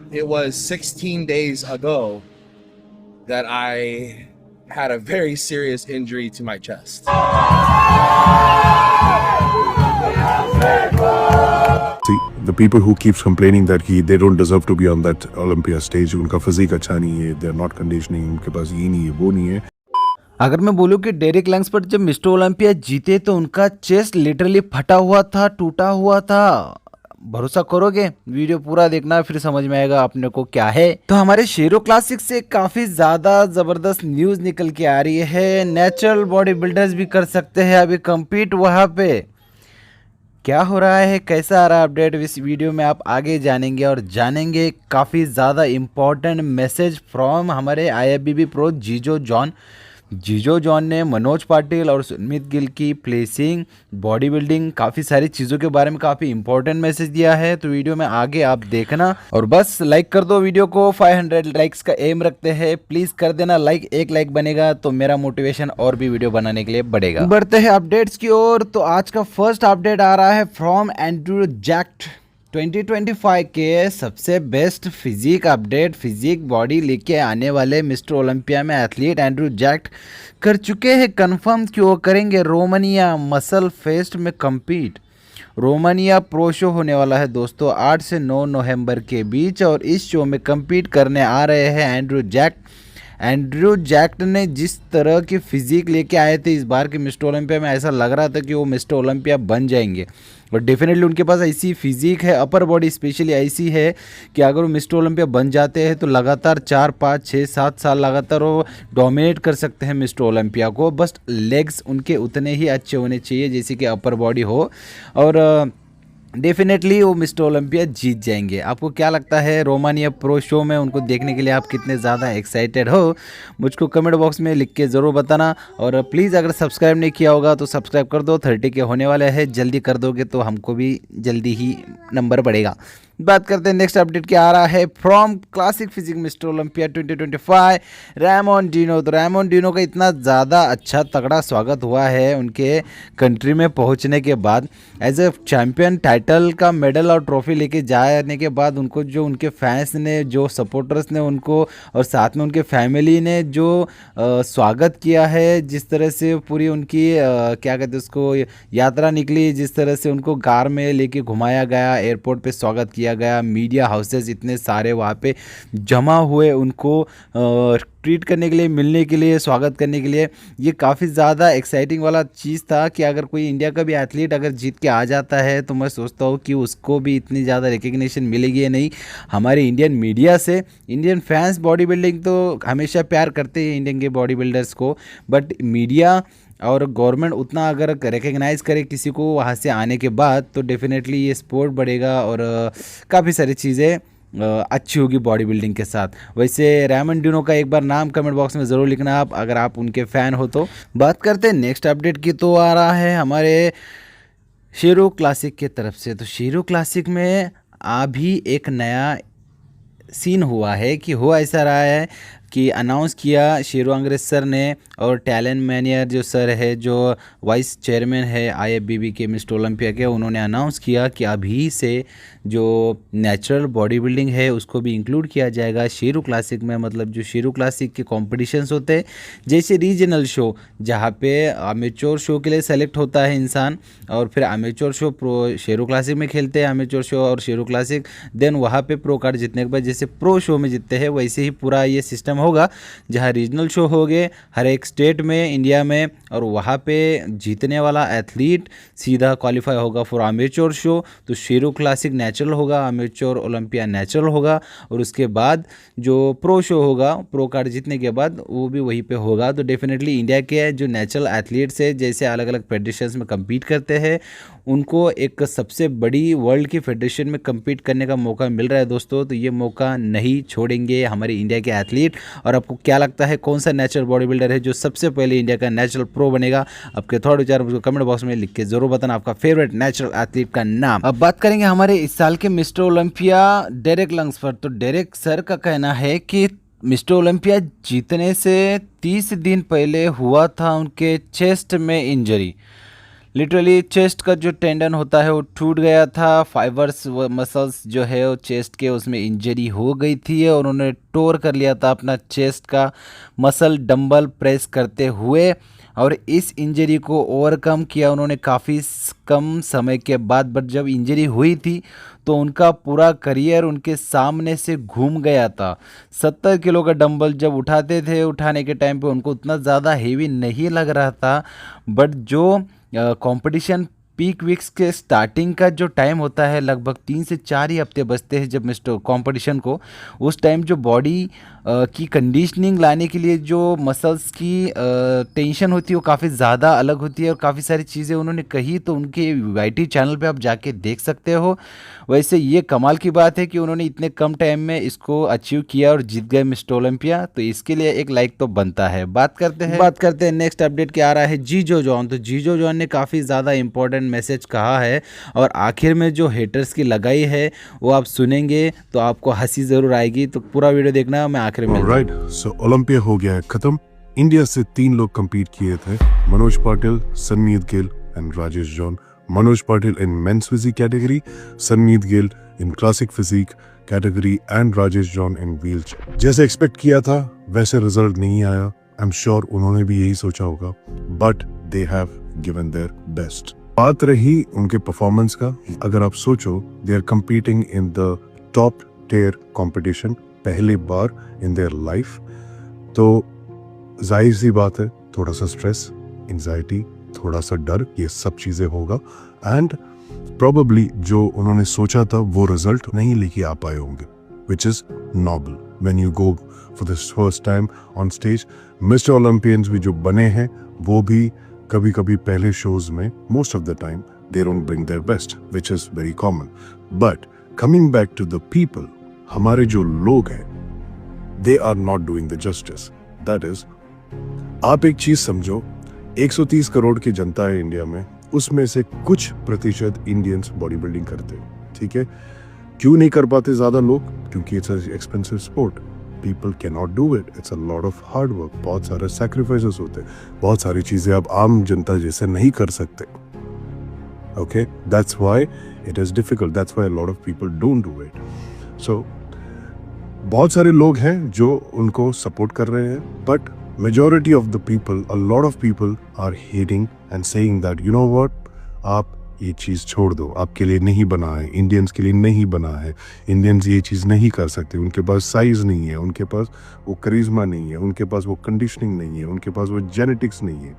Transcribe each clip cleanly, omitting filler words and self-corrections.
it was 16 days ago that I had a very serious injury to my chest. See, the people who keeps complaining that they don't deserve to be on that Olympia stage, उनका physique अच्छा नहीं है, they're not conditioning, उनके पास ये नहीं है, वो नहीं है. अगर मैं बोलूं कि डेरिक लैंग्सफोर्ड जब मिस्टर ओलंपिया जीते तो उनका चेस्ट लिटरली फटा हुआ था, टूटा हुआ था। भरोसा करोगे? वीडियो पूरा देखना फिर समझ में आएगा आपने को क्या है। तो हमारे शेरो क्लासिक से काफी ज्यादा जबरदस्त न्यूज निकल के आ रही है। नेचुरल बॉडी बिल्डर्स भी कर सकते हैं अभी कंपीट वहां पे। क्या हो रहा है, कैसा आ रहा है अपडेट, इस वीडियो में आप आगे जानेंगे और जानेंगे काफ़ी ज़्यादा इम्पॉर्टेंट मैसेज फ्रॉम हमारे IFBB प्रो जीजो जॉन ने मनोज पाटिल और सुमित गिल की प्लेसिंग, बॉडी बिल्डिंग, काफ़ी सारी चीज़ों के बारे में काफ़ी इंपॉर्टेंट मैसेज दिया है। तो वीडियो में आगे आप देखना और बस लाइक कर दो वीडियो को। 500 लाइक्स का एम रखते हैं, प्लीज़ कर देना लाइक। एक लाइक बनेगा तो मेरा मोटिवेशन और भी वीडियो बनाने के लिए बढ़ेगा। बढ़ते हैं अपडेट्स की ओर। तो आज का फर्स्ट अपडेट आ रहा है फ्रॉम एंड्रू जैक्ट। 2025 के सबसे best physique update, physique body लेके आने वाले मिस्टर ओलंपिया में एथलीट एंड्रू जैक्ट कर चुके हैं कंफर्म कि वो करेंगे रोमानिया मसल फेस्ट में compete। रोमानिया प्रो शो होने वाला है दोस्तों 8 से 9 नवंबर के बीच और इस शो में compete करने आ रहे हैं एंड्रू जैक्ट ने जिस तरह की फिजिक लेके आए थे इस बार के मिस्टर ओलंपिया में, ऐसा लग रहा था कि वो मिस्टर ओलंपिया बन जाएंगे और डेफिनेटली उनके पास ऐसी फिजिक है, अपर बॉडी स्पेशली ऐसी है कि अगर वो मिस्टर ओलंपिया बन जाते हैं तो लगातार 4, 5, 6, 7 साल लगातार वो डोमिनेट कर सकते हैं मिस्टर ओलंपिया को। बस लेग्स उनके उतने ही अच्छे होने चाहिए जैसे कि अपर बॉडी हो और डेफिनेटली वो मिस्टर ओलंपिया जीत जाएंगे। आपको क्या लगता है रोमानिया प्रो शो में उनको देखने के लिए आप कितने ज़्यादा एक्साइटेड हो, मुझको कमेंट बॉक्स में लिख के ज़रूर बताना। और प्लीज़ अगर सब्सक्राइब नहीं किया होगा तो सब्सक्राइब कर दो, 30 के होने वाले हैं, जल्दी कर दोगे तो हमको भी जल्दी ही नंबर बढ़ेगा। बात करते हैं नेक्स्ट अपडेट क्या आ रहा है from classic physique mister Olympia 2025 Ramon Dino. तो रैमोन डिनो का इतना ज़्यादा अच्छा तगड़ा स्वागत हुआ है उनके कंट्री में पहुंचने के बाद। एज ए चैम्पियन टाइटल का मेडल और ट्रॉफी लेके जाने के बाद उनको जो उनके फैंस ने, जो सपोर्टर्स ने उनको और साथ में उनके फैमिली ने जो स्वागत किया है, जिस तरह से पूरी उनकी क्या कहते हैं उसको यात्रा निकली, जिस तरह से उनको कार में लेके घुमाया गया, एयरपोर्ट पे स्वागत किया गया, मीडिया हाउसेस इतने सारे वहाँ पे जमा हुए उनको ट्रीट करने के लिए, मिलने के लिए, स्वागत करने के लिए। ये काफ़ी ज़्यादा एक्साइटिंग वाला चीज़ था कि अगर कोई इंडिया का भी एथलीट अगर जीत के आ जाता है तो मैं सोचता हूँ कि उसको भी इतनी ज़्यादा रिकग्निशन मिलेगी या नहीं हमारे इंडियन मीडिया से। इंडियन फैंस बॉडी बिल्डिंग तो हमेशा प्यार करते हैं इंडियन के बॉडी बिल्डर्स को, बट मीडिया और गवर्नमेंट उतना अगर रिकग्नाइज़ करे किसी को वहाँ से आने के बाद तो डेफिनेटली ये स्पोर्ट बढ़ेगा और काफ़ी सारी चीज़ें अच्छी होगी बॉडी बिल्डिंग के साथ। वैसे रैमन डिनो का एक बार नाम कमेंट बॉक्स में ज़रूर लिखना आप अगर आप उनके फ़ैन हो तो। बात करते हैं नेक्स्ट अपडेट की। तो आ रहा है हमारे शेरो क्लासिक के तरफ से। तो शेरो क्लासिक में अभी एक नया सीन हुआ है कि हो ऐसा रहा है कि अनाउंस किया शेरो अंग्रेज सर ने और टैलेंट मैनियर जो सर है, जो वाइस चेयरमैन है IFBB के मिस्टर ओलंपिया के, उन्होंने अनाउंस किया कि अभी से जो नेचुरल बॉडी बिल्डिंग है उसको भी इंक्लूड किया जाएगा शेरो क्लासिक में। मतलब जो शेरो क्लासिक के कॉम्पिटिशन्स होते हैं जैसे रीजनल शो जहाँ पे अमेच्योर शो के लिए सेलेक्ट होता है इंसान और फिर अमेच्योर शो प्रो शेरो क्लासिक में खेलते हैं, अमेच्योर शो और शेरो क्लासिक, देन वहाँ पे प्रो कार्ड जीतने के बाद जैसे प्रो शो में जीतते हैं वैसे ही पूरा ये सिस्टम होगा जहाँ रीजनल शो हो गए हर एक स्टेट में इंडिया में और वहाँ पे जीतने वाला एथलीट सीधा क्वालिफाई होगा फॉर अमेच्योर शो। तो शेरो क्लासिक नेचुरल होगा, अमेच्योर ओलंपिया नेचुरल होगा और उसके बाद जो प्रो शो होगा प्रो कार्ड जीतने के बाद वो भी वहीं पे होगा। तो डेफिनेटली इंडिया के जो नेचुरल एथलीट्स है जैसे अलग अलग फेडरेशंस में कम्पीट करते हैं उनको एक सबसे बड़ी वर्ल्ड की फेडरेशन में कम्पीट करने का मौका मिल रहा है दोस्तों। तो ये मौका नहीं छोड़ेंगे हमारे इंडिया के एथलीट। और आपको क्या लगता है कौन सा नेचुरल बॉडी बिल्डर है जो सबसे पहले इंडिया का नेचुरल प्रो बनेगा? आपके थॉट विचार मुझको कमेंट बॉक्स में लिख के जरूर बताना आपका फेवरेट नेचुरल एथलीट का नाम। अब बात करेंगे हमारे इस साल के मिस्टर ओलंपिया डेरिक लैंग्सफोर्ड। तो डेरिक सर का कहना है कि मिस्टर ओलंपिया जीतने से 30 दिन पहले हुआ था उनके चेस्ट में इंजरी, लिटरली चेस्ट का जो टेंडन होता है वो टूट गया था, फाइबर्स मसल्स जो है वो चेस्ट के उसमें इंजरी हो गई थी और उन्होंने टोर कर लिया था अपना चेस्ट का मसल डंबल प्रेस करते हुए। और इस इंजरी को ओवरकम किया उन्होंने काफ़ी कम समय के बाद। बट जब इंजरी हुई थी तो उनका पूरा करियर उनके सामने से घूम गया था। 70 किलो का डंबल जब उठाते थे, उठाने के टाइम पे उनको उतना ज़्यादा हेवी नहीं लग रहा था। बट जो कंपटीशन पीक वीक्स के स्टार्टिंग का जो टाइम होता है, लगभग 3 से 4 ही हफ्ते बचते हैं जब मिस्टर कंपटीशन को, उस टाइम जो बॉडी की कंडीशनिंग लाने के लिए जो मसल्स की टेंशन होती है वो काफ़ी ज़्यादा अलग होती है। और काफ़ी सारी चीज़ें उन्होंने कही तो उनके वाईटी चैनल पे आप जाके देख सकते हो। वैसे ये कमाल की बात है कि उन्होंने इतने कम टाइम में इसको अचीव किया और जीत गए मिस्टर ओलंपिया, तो इसके लिए एक लाइक तो बनता है। बात करते हैं नेक्स्ट अपडेट क्या आ रहा है, जीजो जॉन। तो जीजो जॉन ने काफ़ी ज़्यादा इंपॉर्टेंट मैसेज कहा है और आखिर में जो हेटर्स की लगाई है वो आप सुनेंगे तो आपको हंसी ज़रूर आएगी। तो पूरा वीडियो देखना, मैं आखिर में। राइट, सो ओलंपिया हो गया है खत्म। इंडिया से 3 लोग compete किए थे, Manoj Patil, Sanmeet Gill and Rajesh John. Manoj Patil in men's physique category, Sanmeet Gill in classic physique category and Rajesh John in wheelchair। जैसे एक्सपेक्ट किया था वैसे रिजल्ट नहीं आया। आई एम श्योर उन्होंने भी यही सोचा होगा, but they have given their best. बात रही उनके परफॉर्मेंस का, अगर आप सोचो they are competing in the top tier competition पहली बार इन देयर लाइफ, तो जाहिर सी बात है थोड़ा सा स्ट्रेस, एंजाइटी, थोड़ा सा डर, ये सब चीजें होगा। एंड प्रोबेबली जो उन्होंने सोचा था वो रिजल्ट नहीं लेके आ पाए होंगे, which is normal when you go for this first time on stage. Mister Olympians भी जो बने हैं वो भी कभी कभी पहले शोज में most of the time they don't bring their best, which is very common. But coming back to the people, हमारे जो लोग हैं they are not doing the justice. That is, आप एक चीज समझो, 130 करोड़ की जनता है इंडिया में, उसमें से कुछ प्रतिशत इंडियंस बॉडी बिल्डिंग करते हैं, ठीक है। क्यों नहीं कर पाते ज्यादा लोग? क्योंकि it's expensive sport, people can not do it, it's a lot of hard work, बहुत सारे सैक्रिफाइसेस होते हैं, बहुत सारी चीजें आप आम जनता जैसे नहीं कर सकते। Okay, that's why it is difficult, that's why a lot of people don't do it. So बहुत सारे लोग हैं जो उनको सपोर्ट कर रहे हैं, but majority of the people, a lot of people are hating and saying that you know what, आप ये चीज़ छोड़ दो, आपके लिए नहीं बना है, इंडियंस के लिए नहीं बना है, इंडियंस ये चीज़ नहीं कर सकते, उनके पास साइज नहीं है, उनके पास वो करिश्मा नहीं है, उनके पास वो कंडीशनिंग नहीं है, उनके पास वो जेनेटिक्स नहीं है।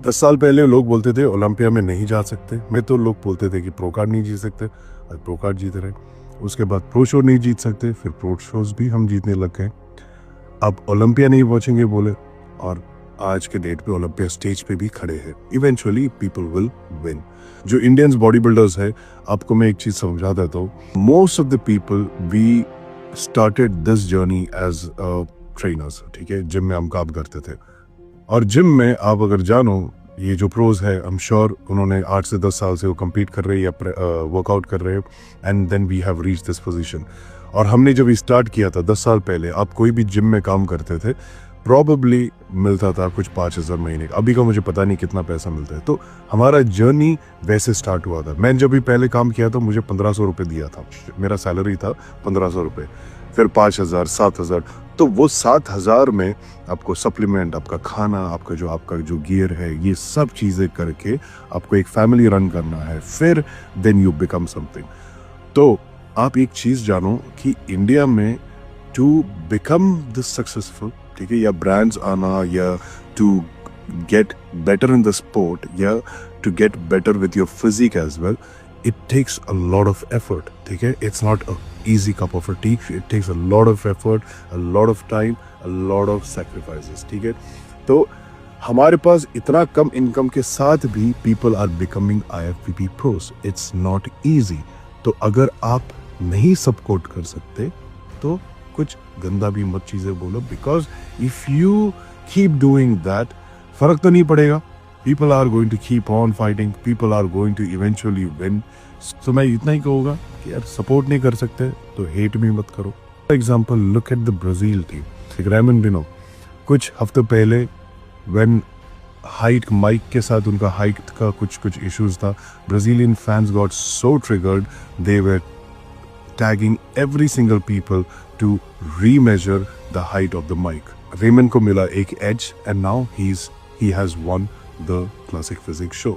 10 साल पहले लोग बोलते थे ओलंपिया में नहीं जा सकते, मैं तो लोग बोलते थे कि प्रो कार्ड नहीं जीत सकते, आज प्रो कार्ड जीत रहे। उसके बाद प्रो शो नहीं जीत सकते, फिर प्रो शोज भी हम जीतने लग गए। अब ओलंपिया नहीं पहुंचेंगे बोले, और आज के डेट पे ओलंपिया स्टेज पे भी खड़े हैं। Eventually people will win. जो इंडियंस बॉडी बिल्डर्स है, आपको मैं एक चीज समझा देता हूँ, most of the people we started this journey as trainers, ठीक है। जिम में हम काम करते थे, और जिम में आप अगर जानो, ये जो प्रोज है, आई एम श्योर उन्होंने 8 से 10 साल से वो compete कर रहे हैं या वर्कआउट कर रहे हैं, and then we have reached this position. और हमने जब स्टार्ट किया था 10 साल पहले, आप कोई भी जिम में काम करते थे, प्रॉबेबली मिलता था कुछ 5,000 महीने का, अभी का मुझे पता नहीं कितना पैसा मिलता है। तो हमारा जर्नी वैसे स्टार्ट हुआ था। मैं जब भी पहले काम किया था मुझे 1500 रुपये दिया था, मेरा सैलरी था 1500 रुपये, फिर 5,000, 7,000। तो वो 7,000 में आपको सप्लीमेंट, आपका खाना, आपका जो गियर है, ये सब चीज़ें करके आपको एक फैमिली रन करना है, फिर देन यू बिकम समथिंग। तो आप एक चीज़ जानो कि इंडिया में टू बिकम दिस सक्सेसफुल, ठीक है, या ब्रांड्स आना, या to get better in the sport, या to get better with your physique as well, it takes a lot of effort, ठीक है। It's not a easy cup of a tea, it takes a lot of effort, a lot of time, a lot of sacrifices, ठीक है। तो हमारे पास इतना कम income के साथ भी people are becoming IFBB pros, it's not easy। तो अगर आप नहीं सपोर्ट कर सकते तो कुछ गंदा भी मत चीजें बोलो, because if you keep doing that, फर्क तो नहीं पड़ेगा। People are going to keep on fighting, people are going to eventually win। तो मैं इतना ही कहूँगा कि यार सपोर्ट नहीं कर सकते तो हेट भी मत करो। For example look at the Brazil team, Ramon Dino कुछ हफ्ते पहले व्हेन हाइट माइक के साथ उनका हाइट का कुछ इश्यूज था. Brazilian fans got so triggered, they were tagging every single people to remeasure the height of the mic. Ramon को मिला एक edge and now he has won the classic physics show.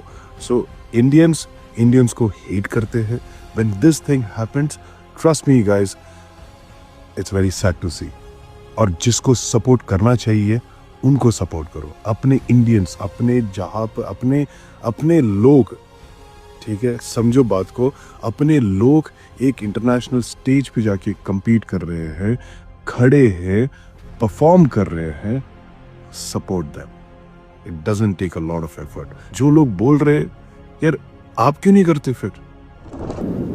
So Indians को hate करते हैं. When this thing happens, trust me guys, it's very sad to see. और जिसको support करना चाहिए उनको सपोर्ट करो. अपने इंडियंस, अपने जहाँ पर अपने लोग, ठीक है, समझो बात को. अपने लोग एक इंटरनेशनल स्टेज पे जाके compete कर रहे हैं, खड़े हैं, परफॉर्म कर रहे हैं. Support them. It doesn't take a lot of effort. जो लोग बोल रहे यार आप क्यों नहीं करते फिर?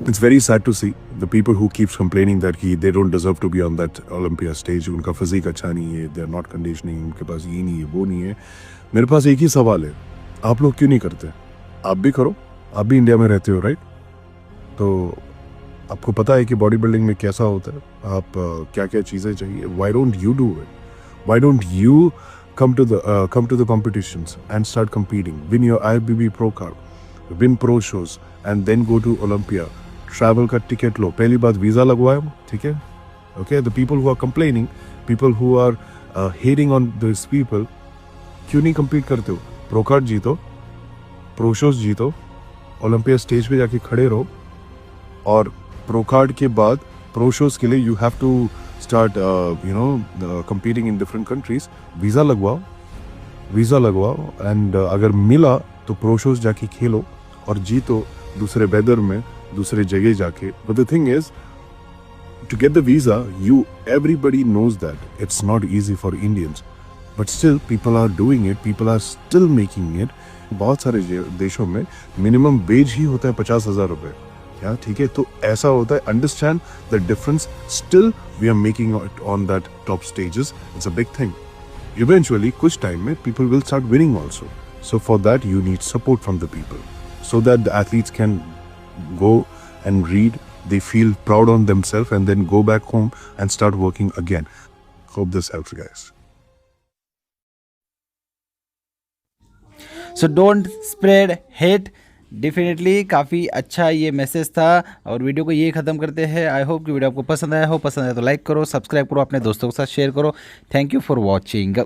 It's very sad to see the people who keeps complaining that they don't deserve to be on that Olympia stage. उनका फिजिक अच्छा नहीं है, they are not conditioning, उनके पास ये नहीं है, वो नहीं है. मेरे पास एक ही सवाल है, आप लोग क्यों नहीं करते? आप भी करो, आप भी इंडिया में रहते हो, राइट? तो आपको पता है कि बॉडी बिल्डिंग में कैसा होता है, आप क्या क्या चीज़ें चाहिए. Why don't you do it? Why don't you come to the competitions and start competing, win your IFBB Pro card, win pro shows and then go to Olympia, travel का टिकट लो. पहली बात वीज़ा लगवाओ, ठीक है? Okay, the people who are complaining, people who are hating on these people, क्यों नहीं compete करते हो? Pro card जीतो, प्रो शोज जीतो, ओलंपिया स्टेज पे जाके खड़े रहो, और प्रो कार्ड के बाद प्रो शोज के लिए you have to start competing in different countries. Visa लगवाओ and अगर मिला तो प्रो शोज जाके खेलो और जीतो दूसरे वेदर में, दूसरे जगह जाके. But the thing is, to get the visa, everybody knows that it's not easy for Indians, but still people are doing it, people are still making it. बहुत सारे देशों में मिनिमम वेज ही होता है 50,000 रुपए. क्या ठीक है? तो ऐसा होता है. Understand the difference. Still we are making it on that top stages. It's a big thing. Eventually कुछ टाइम में people will start winning also. So for that you need support from the people, so that the athletes can go and read, they feel proud on themselves and then go back home and start working again. Hope this helps, guys. So don't spread hate. Definitely काफ़ी अच्छा ये message था और video को ये ख़त्म करते हैं. आई होप कि वीडियो आपको पसंद आया हो. पसंद आया तो लाइक करो, सब्सक्राइब करो, अपने दोस्तों के साथ शेयर करो. Thank you for watching.